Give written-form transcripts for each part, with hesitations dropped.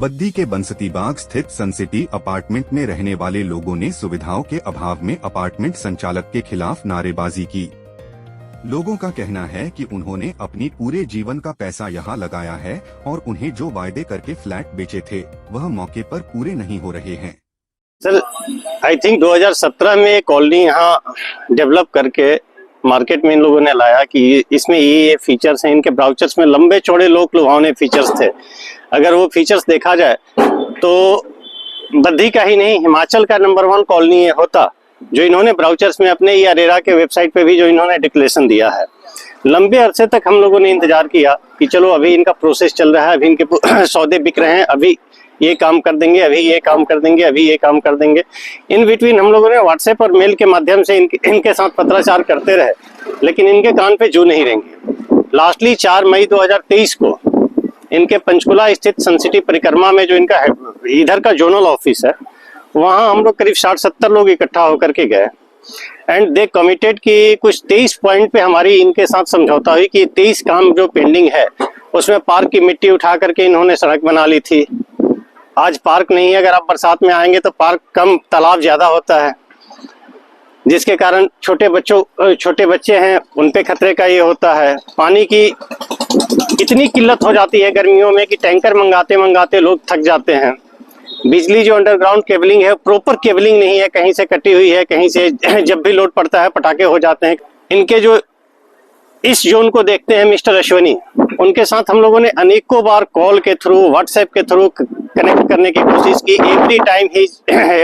बद्दी के बंसती बाग स्थित Sun City apartment में रहने वाले लोगों ने सुविधाओं के अभाव में अपार्टमेंट संचालक के खिलाफ नारेबाजी की। लोगों का कहना है कि उन्होंने अपनी पूरे जीवन का पैसा यहां लगाया है और उन्हें जो वायदे करके फ्लैट बेचे थे वह मौके पर पूरे नहीं हो रहे हैं। सर, आई थिंक 2017 में कॉलोनी यहाँ डेवलप करके मार्केट में इन लोगों ने लाया कि इसमें ये फीचर्स हैं। इनके ब्राउचर्स में लंबे चौड़े लोग लुभावने फीचर्स थे। अगर वो फीचर्स देखा जाए तो बद्दी का ही नहीं, हिमाचल का नंबर 1 कॉलोनी होता, जो इन्होंने ब्राउचर्स में अपने या रेरा के वेबसाइट पे भी जो इन्होंने डिक्लेरेशन दिया है। लंबे अरसे तक हम लोगों ने इंतजार किया कि चलो अभी इनका प्रोसेस चल रहा है, अभी इनके सौदे बिक रहे हैं, अभी ये काम कर देंगे, अभी ये काम कर देंगे, अभी ये काम कर देंगे। इन बिटवीन हम लोगों ने व्हाट्सएप और मेल के माध्यम से इनके साथ पत्राचार करते रहे, लेकिन इनके कान पे जू नहीं रेंगे। लास्टली 4 मई 2023 को इनके पंचकुला स्थित सनसिटी परिक्रमा में जो इनका इधर का जोनल ऑफिस है, वहां हम लोग करीब 60-70 लोग इकट्ठा होकर के गए एंड दे कमिटेड कि कुछ 23 पॉइंट पे हमारी इनके साथ समझौता हुई कि 23 काम जो पेंडिंग है उसमें पार्क की मिट्टी उठा करके इन्होंने सड़क बना ली थी। आज पार्क नहीं है, अगर आप बरसात में आएंगे तो पार्क कम, तालाब ज्यादा होता है, जिसके कारण छोटे बच्चे हैं उन पे खतरे का ये होता है। पानी की इतनी किल्लत हो जाती है गर्मियों में कि टैंकर मंगाते लोग थक जाते हैं। बिजली जो अंडरग्राउंड केबलिंग है, प्रॉपर केबलिंग नहीं है, कहीं से कटी हुई है, कहीं से जब भी लोड पड़ता है पटाखे हो जाते हैं। इनके जो इस जोन को देखते हैं मिस्टर अश्वनी, उनके साथ हम लोगों ने अनेकों बार कॉल के थ्रू, व्हाट्सएप के थ्रू कनेक्ट करने की कोशिश की। एवरी टाइम ही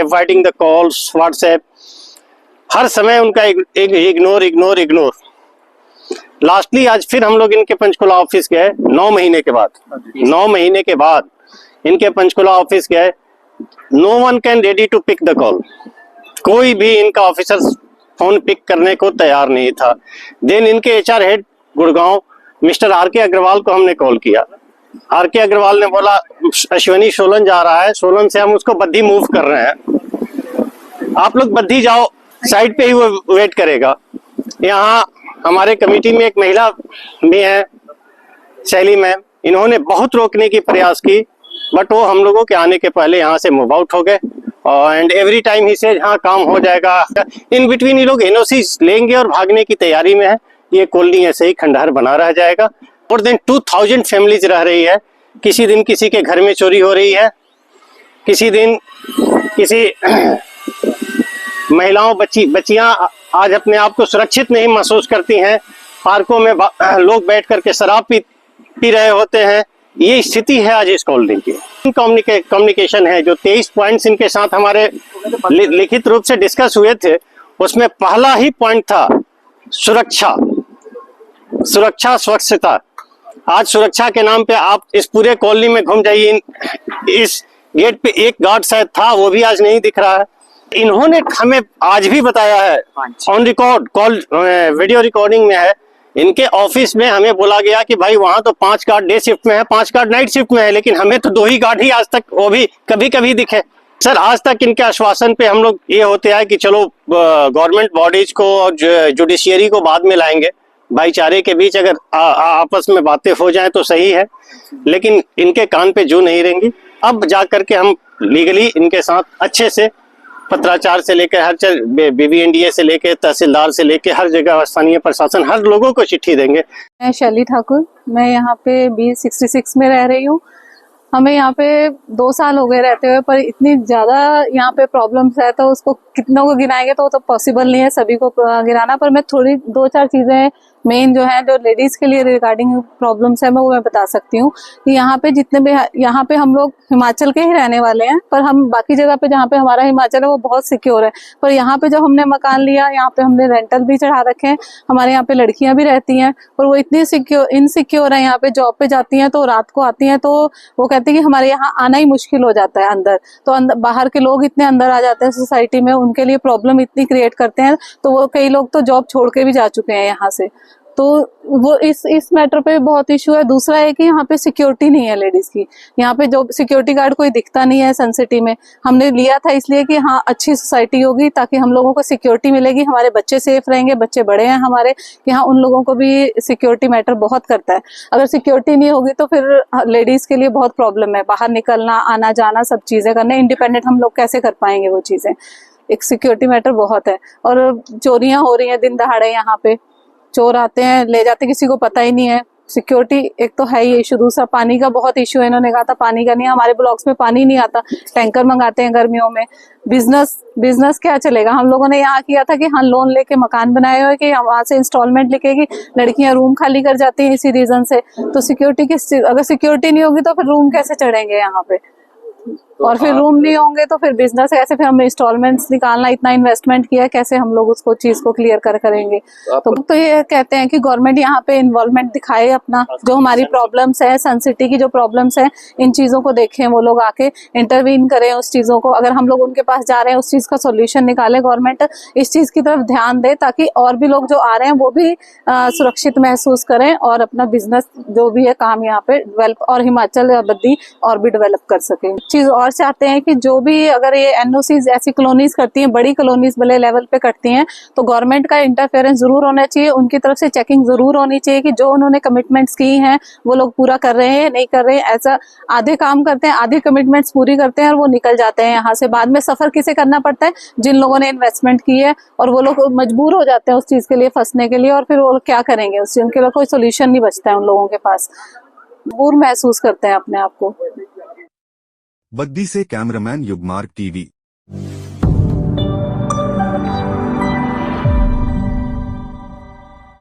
अवॉइडिंग द कॉल्स, व्हाट्सएप, हर समय उनका इग्नोर। लास्टली आज फिर हम लोग इनके पंचकुला ऑफिस गए 9 महीने के बाद। 9 महीने के बाद इनके पंचकुला ऑफिस गए। No one can ready to pick the call. कोई भी इनका ऑफिसर फोन पिक करने को तैयार नहीं था। देन इनके HR head Gurgaon mister R K. Agarwal को हमने कॉल किया। आर.के. अग्रवाल ने बोला अश्वनी सोलन जा रहा है, सोलन से हम उसको बद्दी मूव कर रहे हैं, आप लोग बद्दी जाओ, साइड पे ही वो वेट करेगा। यहाँ हमारे कमेटी में एक महिला भी है, शैली मैम, इन्होंने बहुत रोकने की प्रयास की, बट वो हम लोगों के आने के पहले यहाँ से मूव आउट हो गए। एंड एवरी टाइम ही से हाँ काम हो जाएगा। इन बिटवीन ये लोग एनओसी लेंगे और भागने की तैयारी में है। ये कॉलोनी ऐसे ही खंडहर बना रह जाएगा। मोर देन 2000 फैमिलीज रह रही है। किसी दिन किसी के घर में चोरी हो रही है, किसी दिन किसी महिलाओं बच्चियां आज अपने आप को सुरक्षित नहीं महसूस करती हैं। पार्कों में लोग बैठ करके शराब पी रहे होते हैं। ये स्थिति है आज इस कॉलोनी की। कम्युनिकेशन है जो 23 पॉइंट्स इनके साथ हमारे लिखित रूप से डिस्कस हुए थे, उसमें पहला ही पॉइंट था सुरक्षा, स्वच्छता। आज सुरक्षा के नाम पे आप इस पूरे कॉलोनी में घूम जाइए, इस गेट पे एक गार्ड शायद था, वो भी आज नहीं दिख रहा है। इन्होंने हमें आज भी बताया है, on record call video recording में है, इनके ऑफिस में हमें बोला गया कि भाई वहां तो 5 गार्ड डे शिफ्ट में है, 5 गार्ड नाइट शिफ्ट में है, लेकिन हमें तो 2 ही गार्ड ही आज तक, वो भी कभी कभी दिखे। सर, आज तक इनके आश्वासन पे हम लोग ये होते हैं कि चलो गवर्नमेंट बॉडीज को और जुडिशियरी को बाद में लाएंगे, भाईचारे के बीच अगर आपस में बातें हो जाएं तो सही है, लेकिन इनके कान पे जू नहीं रहेंगी। अब जा करके हम लीगली इनके साथ अच्छे से पत्राचार से लेकर हर BBNDA से लेकर तहसीलदार से लेकर हर जगह स्थानीय प्रशासन, हर लोगों को चिट्ठी देंगे। मैं शैली ठाकुर, मैं यहाँ पे B66 में रह रही हूँ। हमें यहाँ पे 2 साल हो गए रहते हुए, पर इतनी ज्यादा यहाँ पे प्रॉब्लम्स है तो उसको कितनों को गिनाएंगे तो पॉसिबल नहीं है सभी को गिनाना। पर मैं थोड़ी 2-4 चीजें मेन जो है, जो लेडीज के लिए रिगार्डिंग प्रॉब्लम्स है, मैं बता सकती हूँ कि यहाँ पे जितने भी, यहाँ पे हम लोग हिमाचल के ही रहने वाले हैं, पर हम बाकी जगह पे जहाँ पे हमारा हिमाचल है वो बहुत सिक्योर है, पर यहाँ पे जब हमने मकान लिया, यहाँ पे हमने रेंटल भी चढ़ा रखे हैं। हमारे यहाँ पे लड़कियां भी रहती हैं और वो इतनी इनसिक्योर है, यहाँ पे जॉब पे जाती हैं तो रात को आती हैं तो वो कहते हैं कि हमारे यहाँ आना ही मुश्किल हो जाता है अंदर, तो बाहर के लोग इतने अंदर आ जाते हैं सोसाइटी में, उनके लिए प्रॉब्लम इतनी क्रिएट करते हैं, तो वो कई लोग तो जॉब छोड़ के भी जा चुके हैं यहाँ से। तो वो इस मैटर पे बहुत इशू है। दूसरा है कि यहाँ पे सिक्योरिटी नहीं है लेडीज की। यहाँ पे जो सिक्योरिटी गार्ड कोई दिखता नहीं है सन सिटी में। हमने लिया था इसलिए कि हाँ अच्छी सोसाइटी होगी ताकि हम लोगों को सिक्योरिटी मिलेगी, हमारे बच्चे सेफ रहेंगे, बच्चे बड़े हैं हमारे, कि हाँ उन लोगों को भी सिक्योरिटी मैटर बहुत करता है। अगर सिक्योरिटी नहीं होगी तो फिर लेडीज के लिए बहुत प्रॉब्लम है, बाहर निकलना, आना जाना, सब चीजें करने, इंडिपेंडेंट हम लोग कैसे कर पाएंगे वो चीजें। एक सिक्योरिटी मैटर बहुत है। और चोरियां हो रही हैं दिन दहाड़े, यहाँ पे चोर आते हैं ले जाते हैं, किसी को पता ही नहीं है। सिक्योरिटी एक तो है ही इशू। दूसरा पानी का बहुत इशू है, इन्होंने कहा था पानी का नहीं, हमारे ब्लॉक्स में पानी नहीं आता, टैंकर मंगाते हैं गर्मियों में। बिजनेस क्या चलेगा। हम लोगों ने यहाँ किया था कि हाँ लोन लेके मकान बनाए हुए कि वहां से इंस्टॉलमेंट लिखेगी, लड़कियां रूम खाली कर जाती हैं इसी रीजन से। तो सिक्योरिटी अगर सिक्योरिटी नहीं होगी तो फिर रूम कैसे चढ़ेंगे यहाँ पे, और फिर रूम नहीं होंगे तो फिर बिजनेस कैसे, फिर हम इंस्टॉलमेंट्स निकालना, इतना इन्वेस्टमेंट किया, कैसे हम लोग उसको चीज को क्लियर करेंगे। तो ये कहते हैं कि गवर्नमेंट यहाँ पे इन्वॉल्वमेंट दिखाए अपना, जो हमारी प्रॉब्लम्स है, सन सिटी की जो प्रॉब्लम्स है, इन चीजों को देखें, वो लोग आके इंटरवीन करें उस चीजों को। अगर हम लोग उनके पास जा रहे हैं उस चीज का सोल्यूशन निकाले, गवर्नमेंट इस चीज की तरफ ध्यान दे ताकि और भी लोग जो आ रहे हैं वो भी सुरक्षित महसूस करें और अपना बिजनेस जो भी है काम यहाँ पे डेवलप, और हिमाचल या बद्दी और भी डेवलप कर सके। चीज और चाहते हैं कि जो भी अगर ये एनओसीज ऐसी कॉलोनीज करती हैं, बड़ी कॉलोनीज बड़े लेवल पे करती हैं, तो गवर्नमेंट का इंटरफेरेंस जरूर होना चाहिए, उनकी तरफ से चेकिंग जरूर होनी चाहिए कि जो उन्होंने कमिटमेंट्स की हैं वो लोग पूरा कर रहे हैं नहीं कर रहे हैं। ऐसा आधे काम करते हैं, आधे कमिटमेंट्स पूरी करते हैं और वो निकल जाते हैं यहाँ से। बाद में सफर किसे करना पड़ता है, जिन लोगों ने इन्वेस्टमेंट की है, और वो लोग मजबूर हो जाते हैं उस चीज के लिए फंसने के लिए, और फिर वो लोग क्या करेंगे, उस चीज के लिए कोई सोल्यूशन नहीं बचता है उन लोगों के पास, मजबूर महसूस करते हैं अपने आप को। बद्दी से कैमरामैन युगमार्ग टीवी।